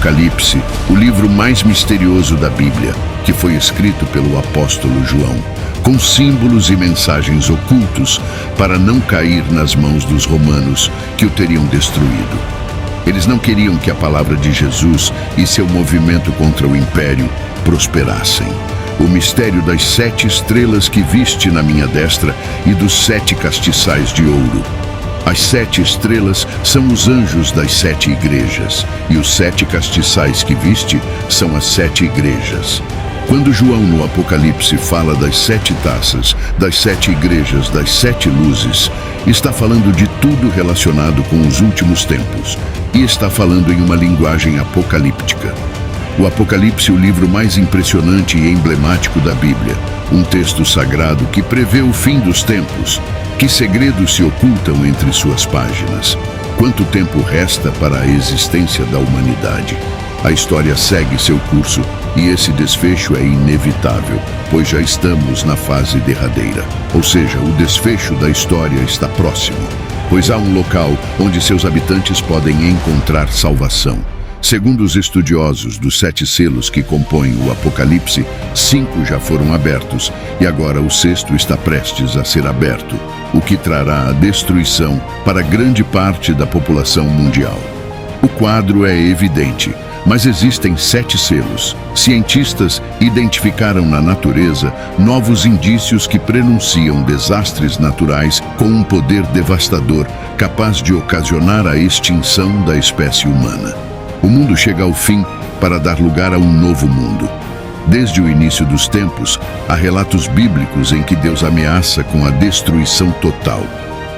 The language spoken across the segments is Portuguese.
Apocalipse, o livro mais misterioso da Bíblia, que foi escrito pelo apóstolo João, com símbolos e mensagens ocultos para não cair nas mãos dos romanos que o teriam destruído. Eles não queriam que a palavra de Jesus e seu movimento contra o império prosperassem. O mistério das 7 estrelas que viste na minha destra e dos 7 castiçais de ouro. As 7 estrelas são os anjos das 7 igrejas, e os 7 castiçais que viste são as 7 igrejas. Quando João no Apocalipse fala das 7 taças, das 7 igrejas, das 7 luzes, está falando de tudo relacionado com os últimos tempos, e está falando em uma linguagem apocalíptica. O Apocalipse é o livro mais impressionante e emblemático da Bíblia, um texto sagrado que prevê o fim dos tempos. Que segredos se ocultam entre suas páginas? Quanto tempo resta para a existência da humanidade? A história segue seu curso e esse desfecho é inevitável, pois já estamos na fase derradeira. Ou seja, o desfecho da história está próximo, pois há um local onde seus habitantes podem encontrar salvação. Segundo os estudiosos dos 7 selos que compõem o Apocalipse, 5 já foram abertos e agora o 6º está prestes a ser aberto, o que trará a destruição para grande parte da população mundial. O quadro é evidente, mas existem 7 selos. Cientistas identificaram na natureza novos indícios que prenunciam desastres naturais com um poder devastador capaz de ocasionar a extinção da espécie humana. O mundo chega ao fim para dar lugar a um novo mundo. Desde o início dos tempos, há relatos bíblicos em que Deus ameaça com a destruição total.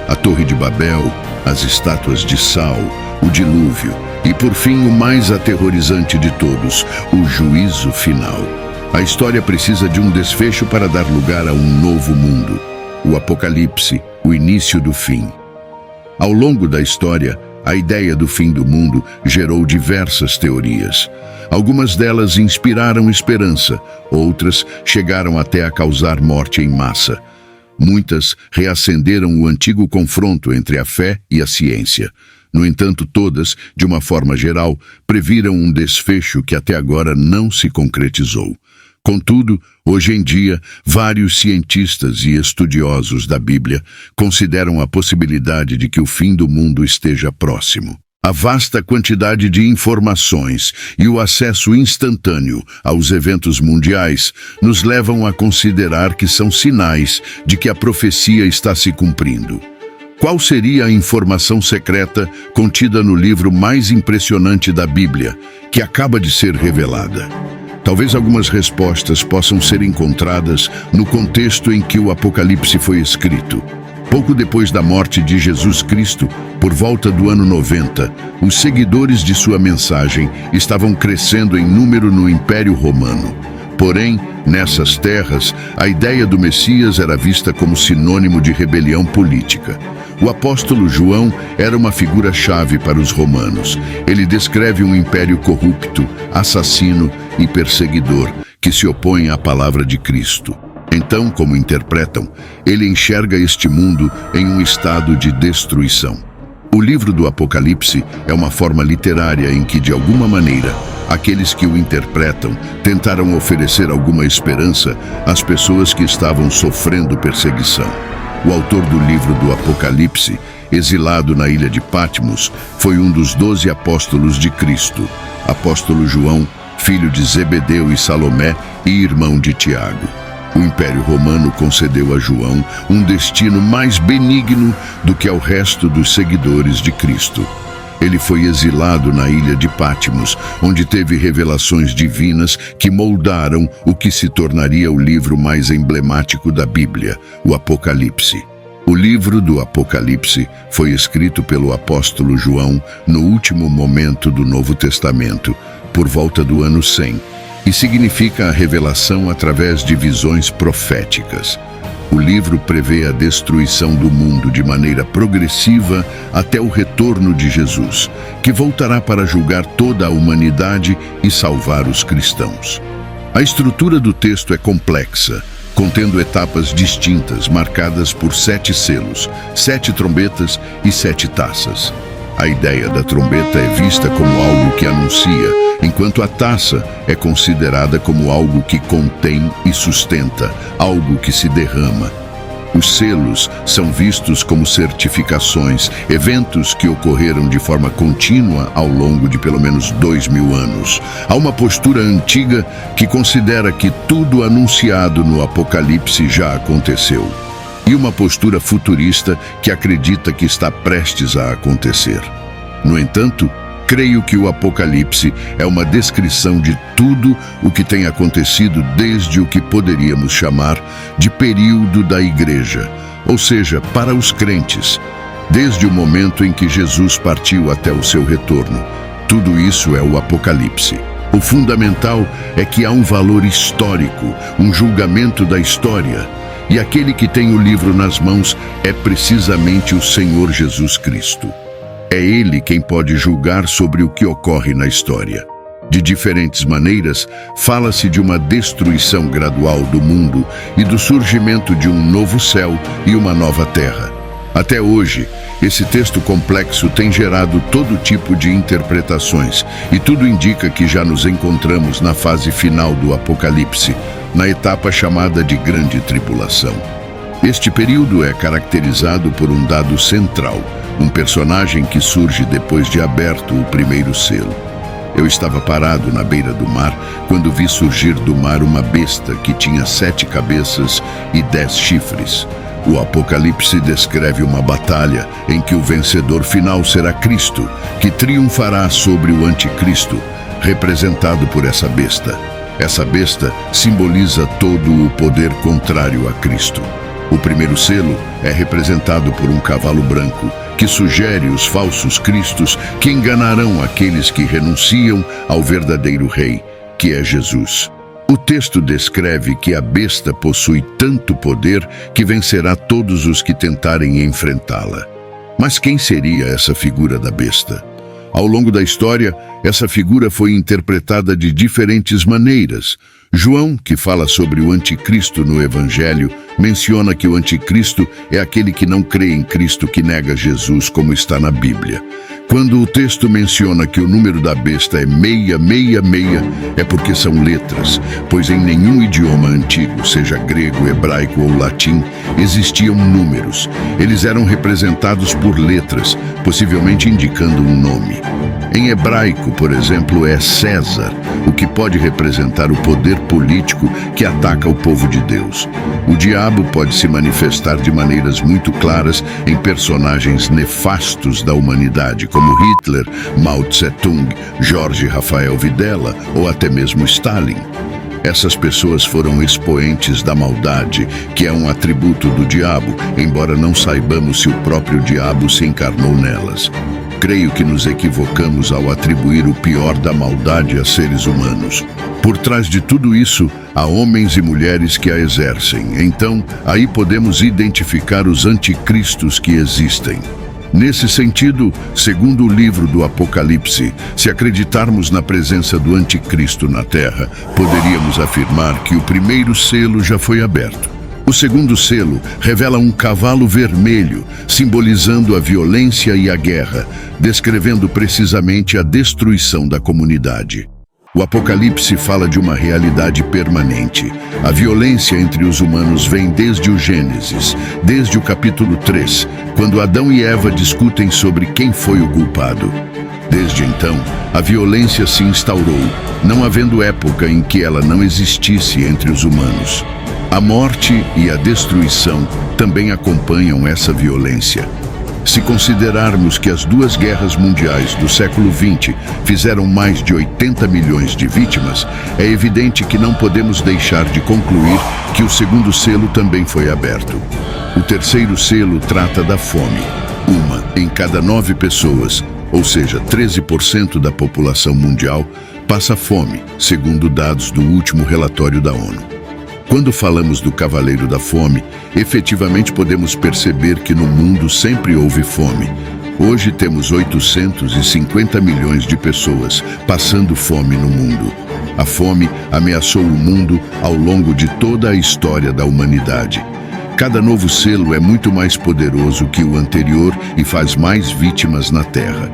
A Torre de Babel, as estátuas de sal, o dilúvio e, por fim, o mais aterrorizante de todos, o juízo final. A história precisa de um desfecho para dar lugar a um novo mundo. O Apocalipse, o início do fim. Ao longo da história, a ideia do fim do mundo gerou diversas teorias. Algumas delas inspiraram esperança, outras chegaram até a causar morte em massa. Muitas reacenderam o antigo confronto entre a fé e a ciência. No entanto, todas, de uma forma geral, previram um desfecho que até agora não se concretizou. Contudo, hoje em dia, vários cientistas e estudiosos da Bíblia consideram a possibilidade de que o fim do mundo esteja próximo. A vasta quantidade de informações e o acesso instantâneo aos eventos mundiais nos levam a considerar que são sinais de que a profecia está se cumprindo. Qual seria a informação secreta contida no livro mais impressionante da Bíblia, que acaba de ser revelada? Talvez algumas respostas possam ser encontradas no contexto em que o Apocalipse foi escrito. Pouco depois da morte de Jesus Cristo, por volta do ano 90, os seguidores de sua mensagem estavam crescendo em número no Império Romano. Porém, nessas terras, a ideia do Messias era vista como sinônimo de rebelião política. O apóstolo João era uma figura-chave para os romanos. Ele descreve um império corrupto, assassino e perseguidor que se opõe à palavra de Cristo. Então, como interpretam, ele enxerga este mundo em um estado de destruição. O livro do Apocalipse é uma forma literária em que, de alguma maneira, aqueles que o interpretam tentaram oferecer alguma esperança às pessoas que estavam sofrendo perseguição. O autor do livro do Apocalipse, exilado na ilha de Patmos, foi um dos 12 apóstolos de Cristo, apóstolo João, filho de Zebedeu e Salomé e irmão de Tiago. O Império Romano concedeu a João um destino mais benigno do que ao resto dos seguidores de Cristo. Ele foi exilado na ilha de Patmos, onde teve revelações divinas que moldaram o que se tornaria o livro mais emblemático da Bíblia, o Apocalipse. O livro do Apocalipse foi escrito pelo apóstolo João no último momento do Novo Testamento, por volta do ano 100, e significa a revelação através de visões proféticas. O livro prevê a destruição do mundo de maneira progressiva até o retorno de Jesus, que voltará para julgar toda a humanidade e salvar os cristãos. A estrutura do texto é complexa, contendo etapas distintas marcadas por 7 selos, 7 trombetas e 7 taças. A A ideia da trombeta é vista como algo que anuncia, enquanto a taça é considerada como algo que contém e sustenta, algo que se derrama. Os selos são vistos como certificações, eventos que ocorreram de forma contínua ao longo de pelo menos 2000 anos. Há uma postura antiga que considera que tudo anunciado no Apocalipse já aconteceu, e uma postura futurista que acredita que está prestes a acontecer. No entanto, creio que o Apocalipse é uma descrição de tudo o que tem acontecido desde o que poderíamos chamar de período da Igreja, ou seja, para os crentes, desde o momento em que Jesus partiu até o seu retorno. Tudo isso é o Apocalipse. O fundamental é que há um valor histórico, um julgamento da história, e aquele que tem o livro nas mãos é precisamente o Senhor Jesus Cristo. É Ele quem pode julgar sobre o que ocorre na história. De diferentes maneiras, fala-se de uma destruição gradual do mundo e do surgimento de um novo céu e uma nova terra. Até hoje, esse texto complexo tem gerado todo tipo de interpretações, e tudo indica que já nos encontramos na fase final do Apocalipse, na etapa chamada de Grande Tribulação. Este período é caracterizado por um dado central, um personagem que surge depois de aberto o primeiro selo. Eu estava parado na beira do mar quando vi surgir do mar uma besta que tinha 7 cabeças e 10 chifres. O Apocalipse descreve uma batalha em que o vencedor final será Cristo, que triunfará sobre o anticristo, representado por essa besta. Essa besta simboliza todo o poder contrário a Cristo. O primeiro selo é representado por um cavalo branco, que sugere os falsos cristos que enganarão aqueles que renunciam ao verdadeiro rei, que é Jesus. O texto descreve que a besta possui tanto poder que vencerá todos os que tentarem enfrentá-la. Mas quem seria essa figura da besta? Ao longo da história, essa figura foi interpretada de diferentes maneiras. João, que fala sobre o anticristo no Evangelho, menciona que o anticristo é aquele que não crê em Cristo, que nega Jesus, como está na Bíblia. Quando o texto menciona que o número da besta é 666, é porque são letras, pois em nenhum idioma antigo, seja grego, hebraico ou latim, existiam números. Eles eram representados por letras, possivelmente indicando um nome. Em hebraico, por exemplo, é César, o que pode representar o poder político que ataca o povo de Deus. O diabo pode se manifestar de maneiras muito claras em personagens nefastos da humanidade, como Hitler, Mao Tse-tung, Jorge Rafael Videla ou até mesmo Stalin. Essas pessoas foram expoentes da maldade, que é um atributo do diabo, embora não saibamos se o próprio diabo se encarnou nelas. Creio que nos equivocamos ao atribuir o pior da maldade a seres humanos. Por trás de tudo isso, há homens e mulheres que a exercem. Então, aí podemos identificar os anticristos que existem. Nesse sentido, segundo o livro do Apocalipse, se acreditarmos na presença do anticristo na Terra, poderíamos afirmar que o primeiro selo já foi aberto. O segundo selo revela um cavalo vermelho, simbolizando a violência e a guerra, descrevendo precisamente a destruição da comunidade. O Apocalipse fala de uma realidade permanente. A violência entre os humanos vem desde o Gênesis, desde o capítulo 3, quando Adão e Eva discutem sobre quem foi o culpado. Desde então, a violência se instaurou, não havendo época em que ela não existisse entre os humanos. A morte e a destruição também acompanham essa violência. Se considerarmos que as 2 guerras mundiais do século XX fizeram mais de 80 milhões de vítimas, é evidente que não podemos deixar de concluir que o segundo selo também foi aberto. O terceiro selo trata da fome. 1 em cada 9 pessoas, ou seja, 13% da população mundial, passa fome, segundo dados do último relatório da ONU. Quando falamos do Cavaleiro da Fome, efetivamente podemos perceber que no mundo sempre houve fome. Hoje temos 850 milhões de pessoas passando fome no mundo. A fome ameaçou o mundo ao longo de toda a história da humanidade. Cada novo selo é muito mais poderoso que o anterior e faz mais vítimas na Terra.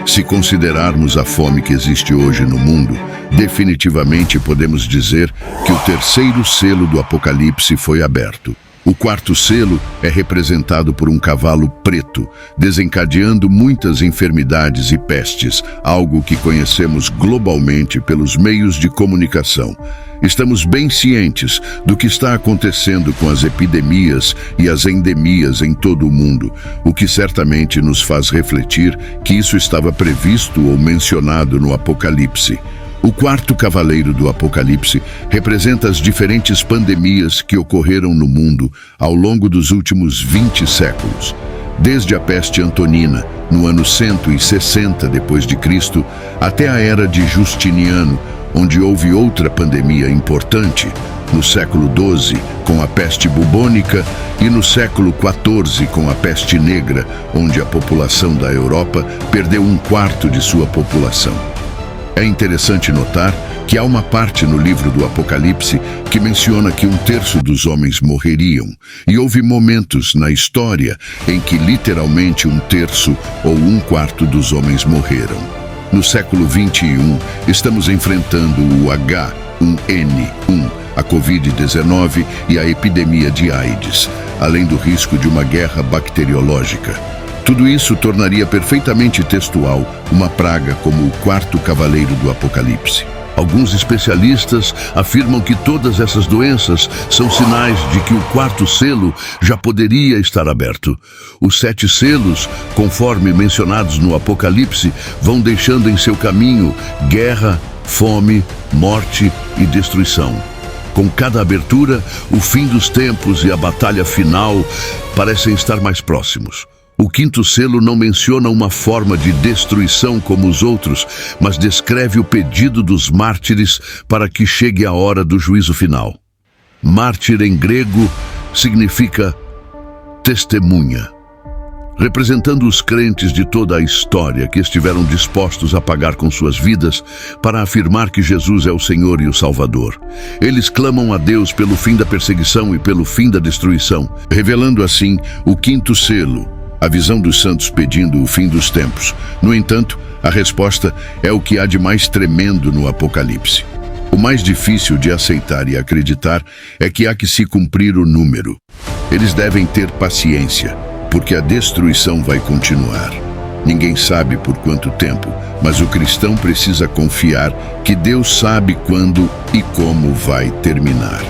Se considerarmos a fome que existe hoje no mundo, definitivamente podemos dizer que o terceiro selo do Apocalipse foi aberto. O quarto selo é representado por um cavalo preto, desencadeando muitas enfermidades e pestes, algo que conhecemos globalmente pelos meios de comunicação. Estamos bem cientes do que está acontecendo com as epidemias e as endemias em todo o mundo, o que certamente nos faz refletir que isso estava previsto ou mencionado no Apocalipse. O quarto cavaleiro do Apocalipse representa as diferentes pandemias que ocorreram no mundo ao longo dos últimos 20 séculos. Desde a peste antonina, no ano 160 d.C., até a era de Justiniano, onde houve outra pandemia importante, no século XII, com a peste bubônica, e no século XIV, com a peste negra, onde a população da Europa perdeu um quarto de sua população. É interessante notar que há uma parte no livro do Apocalipse que menciona que um terço dos homens morreriam, e houve momentos na história em que literalmente um terço ou um quarto dos homens morreram. No século XXI, estamos enfrentando o H1N1, a Covid-19 e a epidemia de AIDS, além do risco de uma guerra bacteriológica. Tudo isso tornaria perfeitamente textual uma praga como o quarto cavaleiro do Apocalipse. Alguns especialistas afirmam que todas essas doenças são sinais de que o quarto selo já poderia estar aberto. Os 7 selos, conforme mencionados no Apocalipse, vão deixando em seu caminho guerra, fome, morte e destruição. Com cada abertura, o fim dos tempos e a batalha final parecem estar mais próximos. O quinto selo não menciona uma forma de destruição como os outros, mas descreve o pedido dos mártires para que chegue a hora do juízo final. Mártir em grego significa testemunha, representando os crentes de toda a história que estiveram dispostos a pagar com suas vidas para afirmar que Jesus é o Senhor e o Salvador. Eles clamam a Deus pelo fim da perseguição e pelo fim da destruição, revelando assim o quinto selo, a visão dos santos pedindo o fim dos tempos. No entanto, a resposta é o que há de mais tremendo no Apocalipse. O mais difícil de aceitar e acreditar é que há que se cumprir o número. Eles devem ter paciência, porque a destruição vai continuar. Ninguém sabe por quanto tempo, mas o cristão precisa confiar que Deus sabe quando e como vai terminar.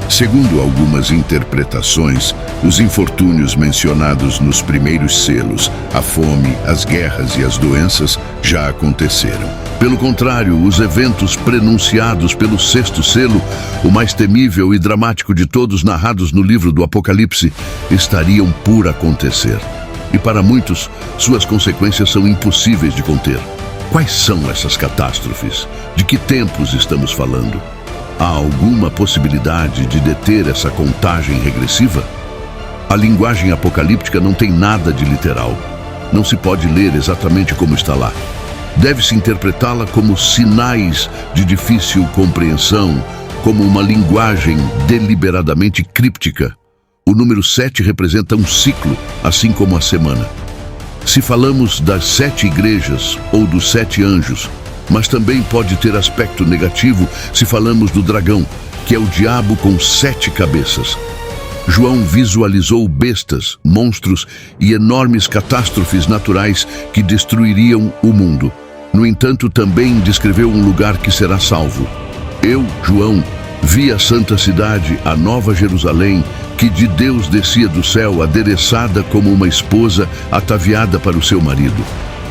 Segundo algumas interpretações, os infortúnios mencionados nos primeiros selos, a fome, as guerras e as doenças, já aconteceram. Pelo contrário, os eventos prenunciados pelo sexto selo, o mais temível e dramático de todos narrados no livro do Apocalipse, estariam por acontecer. E para muitos, suas consequências são impossíveis de conter. Quais são essas catástrofes? De que tempos estamos falando? Há alguma possibilidade de deter essa contagem regressiva? A linguagem apocalíptica não tem nada de literal. Não se pode ler exatamente como está lá. Deve-se interpretá-la como sinais de difícil compreensão, como uma linguagem deliberadamente críptica. O número 7 representa um ciclo, assim como a semana. Se falamos das 7 igrejas ou dos 7 anjos, mas também pode ter aspecto negativo se falamos do dragão, que é o diabo com 7 cabeças. João visualizou bestas, monstros e enormes catástrofes naturais que destruiriam o mundo. No entanto, também descreveu um lugar que será salvo. Eu, João, vi a santa cidade, a Nova Jerusalém, que de Deus descia do céu, adereçada como uma esposa ataviada para o seu marido.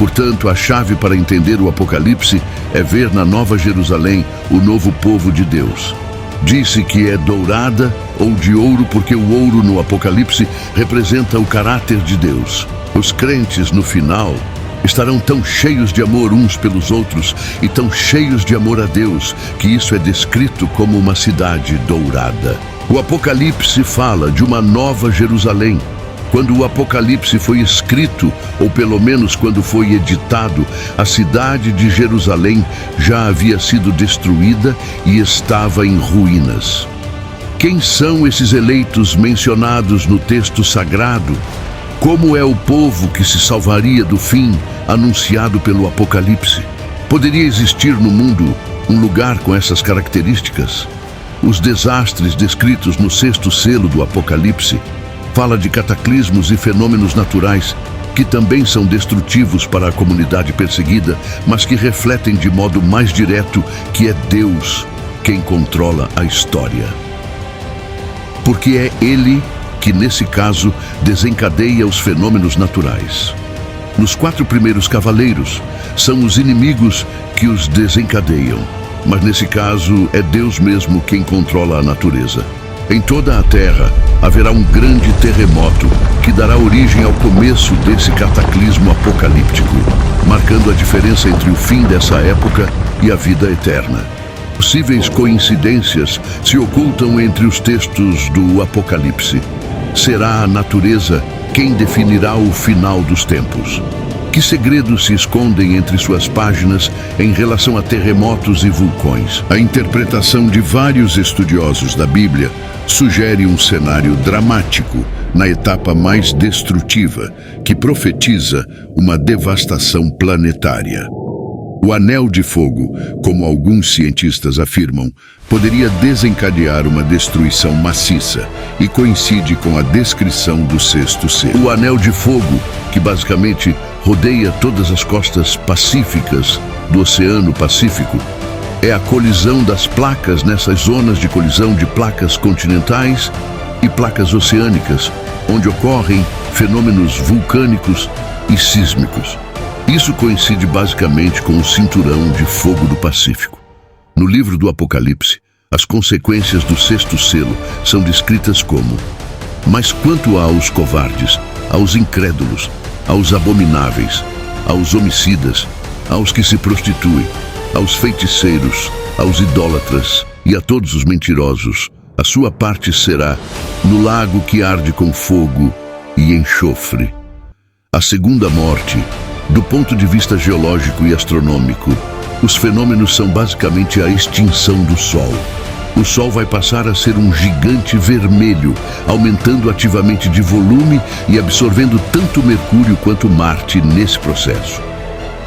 Portanto, a chave para entender o Apocalipse é ver na Nova Jerusalém o novo povo de Deus. Disse que é dourada ou de ouro porque o ouro no Apocalipse representa o caráter de Deus. Os crentes, no final, estarão tão cheios de amor uns pelos outros e tão cheios de amor a Deus que isso é descrito como uma cidade dourada. O Apocalipse fala de uma Nova Jerusalém. Quando o Apocalipse foi escrito, ou pelo menos quando foi editado, a cidade de Jerusalém já havia sido destruída e estava em ruínas. Quem são esses eleitos mencionados no texto sagrado? Como é o povo que se salvaria do fim anunciado pelo Apocalipse? Poderia existir no mundo um lugar com essas características? Os desastres descritos no sexto selo do Apocalipse fala de cataclismos e fenômenos naturais que também são destrutivos para a comunidade perseguida, mas que refletem de modo mais direto que é Deus quem controla a história. Porque é Ele que, nesse caso, desencadeia os fenômenos naturais. Nos 4 primeiros cavaleiros, são os inimigos que os desencadeiam, mas nesse caso é Deus mesmo quem controla a natureza. Em toda a Terra haverá um grande terremoto que dará origem ao começo desse cataclismo apocalíptico, marcando a diferença entre o fim dessa época e a vida eterna. Possíveis coincidências se ocultam entre os textos do Apocalipse. Será a natureza quem definirá o final dos tempos. Que segredos se escondem entre suas páginas em relação a terremotos e vulcões? A interpretação de vários estudiosos da Bíblia sugere um cenário dramático na etapa mais destrutiva, que profetiza uma devastação planetária. O Anel de Fogo, como alguns cientistas afirmam, poderia desencadear uma destruição maciça e coincide com a descrição do sexto selo. O Anel de Fogo, que basicamente rodeia todas as costas pacíficas do Oceano Pacífico, é a colisão das placas nessas zonas de colisão de placas continentais e placas oceânicas, onde ocorrem fenômenos vulcânicos e sísmicos. Isso coincide basicamente com o cinturão de fogo do Pacífico. No livro do Apocalipse, as consequências do sexto selo são descritas como: mas quanto aos covardes, aos incrédulos, aos abomináveis, aos homicidas, aos que se prostituem, aos feiticeiros, aos idólatras e a todos os mentirosos, a sua parte será no lago que arde com fogo e enxofre. A segunda morte, do ponto de vista geológico e astronômico, os fenômenos são basicamente a extinção do Sol. O Sol vai passar a ser um gigante vermelho, aumentando ativamente de volume e absorvendo tanto Mercúrio quanto Marte nesse processo.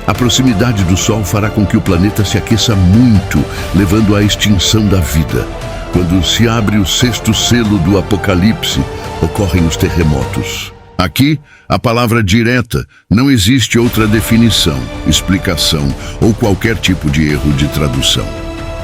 A proximidade do Sol fará com que o planeta se aqueça muito, levando à extinção da vida. Quando se abre o sexto selo do Apocalipse, ocorrem os terremotos. Aqui, a palavra direta, não existe outra definição, explicação ou qualquer tipo de erro de tradução.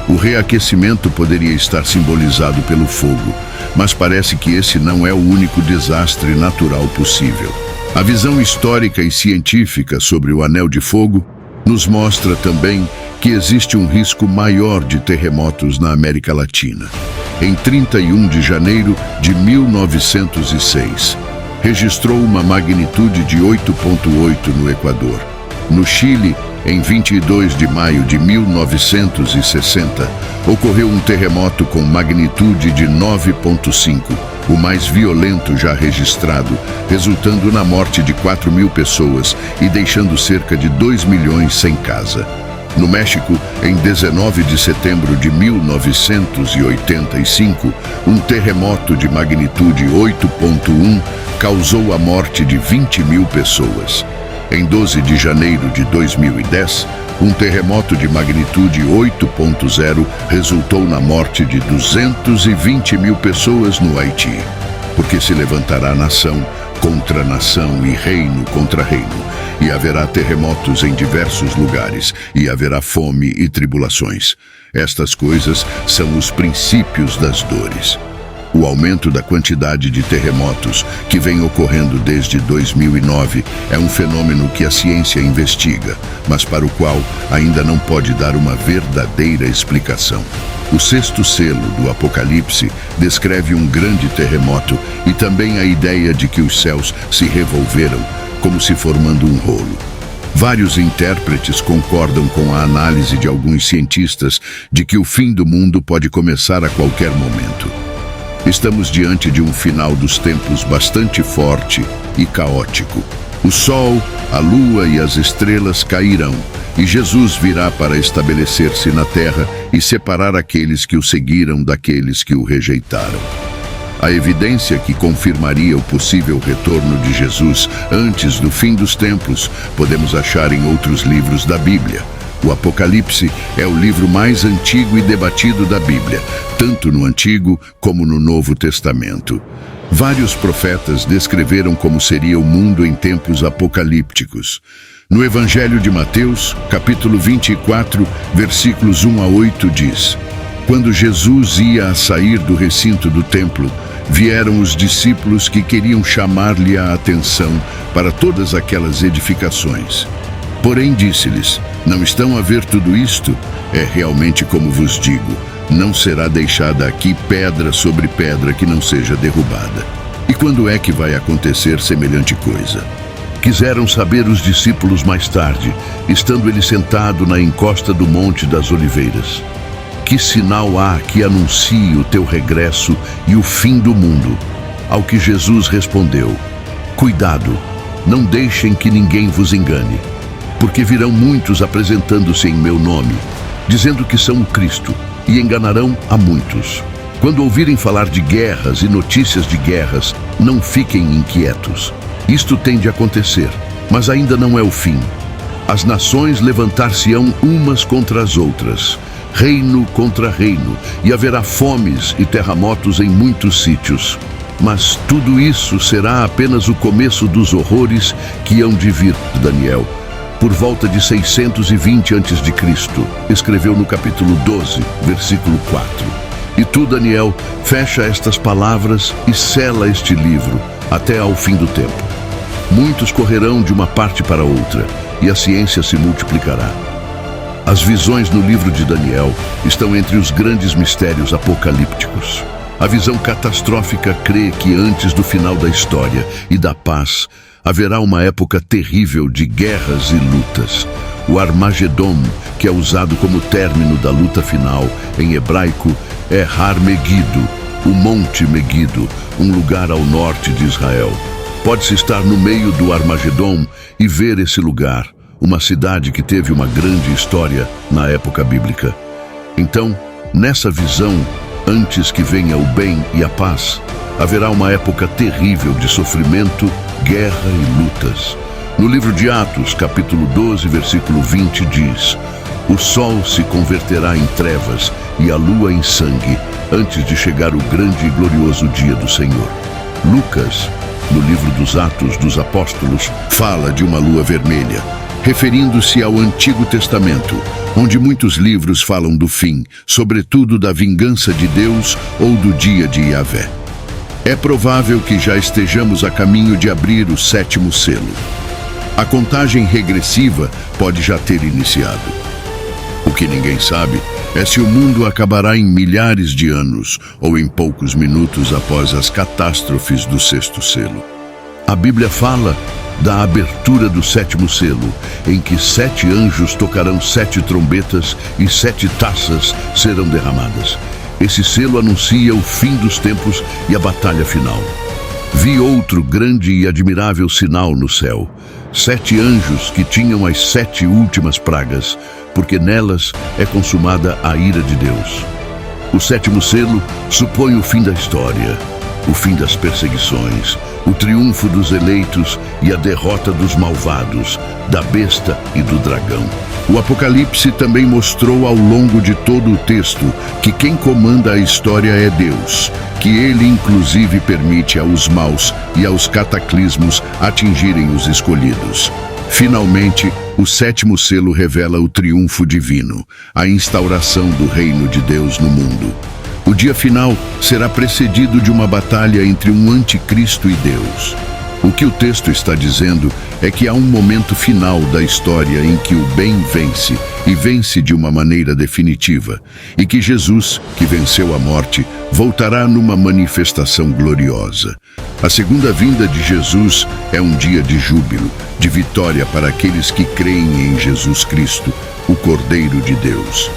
O reaquecimento poderia estar simbolizado pelo fogo, mas parece que esse não é o único desastre natural possível. A visão histórica e científica sobre o Anel de Fogo nos mostra também que existe um risco maior de terremotos na América Latina. Em 31 de janeiro de 1906, registrou uma magnitude de 8,8 no Equador. No Chile, em 22 de maio de 1960, ocorreu um terremoto com magnitude de 9,5, o mais violento já registrado, resultando na morte de 4.000 pessoas e deixando cerca de 2 milhões sem casa. No México, em 19 de setembro de 1985, um terremoto de magnitude 8,1 causou a morte de 20.000 pessoas. Em 12 de janeiro de 2010, um terremoto de magnitude 8,0 resultou na morte de 220.000 pessoas no Haiti, porque se levantará nação contra nação e reino contra reino, e haverá terremotos em diversos lugares, e haverá fome e tribulações. Estas coisas são os princípios das dores. O aumento da quantidade de terremotos, que vem ocorrendo desde 2009, é um fenômeno que a ciência investiga, mas para o qual ainda não pode dar uma verdadeira explicação. O sexto selo do Apocalipse descreve um grande terremoto e também a ideia de que os céus se revolveram, como se formando um rolo. Vários intérpretes concordam com a análise de alguns cientistas de que o fim do mundo pode começar a qualquer momento. Estamos diante de um final dos tempos bastante forte e caótico. O Sol, a Lua e as estrelas cairão, e Jesus virá para estabelecer-se na terra e separar aqueles que o seguiram daqueles que o rejeitaram. A evidência que confirmaria o possível retorno de Jesus antes do fim dos tempos podemos achar em outros livros da Bíblia. O Apocalipse é o livro mais antigo e debatido da Bíblia, tanto no Antigo como no Novo Testamento. Vários profetas descreveram como seria o mundo em tempos apocalípticos. No Evangelho de Mateus, capítulo 24, versículos 1 a 8 diz: Quando Jesus ia a sair do recinto do templo, vieram os discípulos que queriam chamar-lhe a atenção para todas aquelas edificações. Porém disse-lhes: Não estão a ver tudo isto? É realmente como vos digo, não será deixada aqui pedra sobre pedra que não seja derrubada. E quando é que vai acontecer semelhante coisa? Quiseram saber os discípulos mais tarde, estando ele sentado na encosta do Monte das Oliveiras. Que sinal há que anuncie o teu regresso e o fim do mundo? Ao que Jesus respondeu: Cuidado, não deixem que ninguém vos engane, porque virão muitos apresentando-se em meu nome, dizendo que são o Cristo, e enganarão a muitos. Quando ouvirem falar de guerras e notícias de guerras, não fiquem inquietos. Isto tem de acontecer, mas ainda não é o fim. As nações levantar-se-ão umas contra as outras, reino contra reino, e haverá fomes e terremotos em muitos sítios. Mas tudo isso será apenas o começo dos horrores que hão de vir. Daniel, por volta de 620 a.C., escreveu no capítulo 12, versículo 4. E tu, Daniel, fecha estas palavras e sela este livro até ao fim do tempo. Muitos correrão de uma parte para outra, e a ciência se multiplicará. As visões no livro de Daniel estão entre os grandes mistérios apocalípticos. A visão catastrófica crê que antes do final da história e da paz, haverá uma época terrível de guerras e lutas. O Armagedon, que é usado como término da luta final, em hebraico, é Har Megido, o Monte Megido, um lugar ao norte de Israel. Pode-se estar no meio do Armagedon e ver esse lugar, uma cidade que teve uma grande história na época bíblica. Então, nessa visão, antes que venha o bem e a paz, haverá uma época terrível de sofrimento, guerra e lutas. No livro de Atos, capítulo 12, versículo 20, diz: O sol se converterá em trevas e a lua em sangue, antes de chegar o grande e glorioso dia do Senhor. Lucas, no livro dos Atos dos Apóstolos, fala de uma lua vermelha, referindo-se ao Antigo Testamento, onde muitos livros falam do fim, sobretudo da vingança de Deus ou do dia de Yahvé. É provável que já estejamos a caminho de abrir o 7º selo. A contagem regressiva pode já ter iniciado. O que ninguém sabe é se o mundo acabará em milhares de anos ou em poucos minutos após as catástrofes do 6º selo. A Bíblia fala da abertura do 7º selo, em que 7 anjos tocarão 7 trombetas e 7 taças serão derramadas. Esse selo anuncia o fim dos tempos e a batalha final. Vi outro grande e admirável sinal no céu: 7 anjos que tinham as 7 últimas pragas, porque nelas é consumada a ira de Deus. O 7º selo supõe o fim da história, o fim das perseguições, o triunfo dos eleitos e a derrota dos malvados, da besta e do dragão. O Apocalipse também mostrou ao longo de todo o texto que quem comanda a história é Deus, que ele inclusive permite aos maus e aos cataclismos atingirem os escolhidos. Finalmente, o 7º selo revela o triunfo divino, a instauração do reino de Deus no mundo. O dia final será precedido de uma batalha entre um anticristo e Deus. O que o texto está dizendo é que há um momento final da história em que o bem vence, e vence de uma maneira definitiva, e que Jesus, que venceu a morte, voltará numa manifestação gloriosa. A segunda vinda de Jesus é um dia de júbilo, de vitória para aqueles que creem em Jesus Cristo, o Cordeiro de Deus.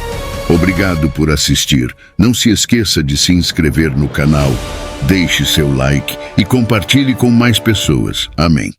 Obrigado por assistir. Não se esqueça de se inscrever no canal, deixe seu like e compartilhe com mais pessoas. Amém.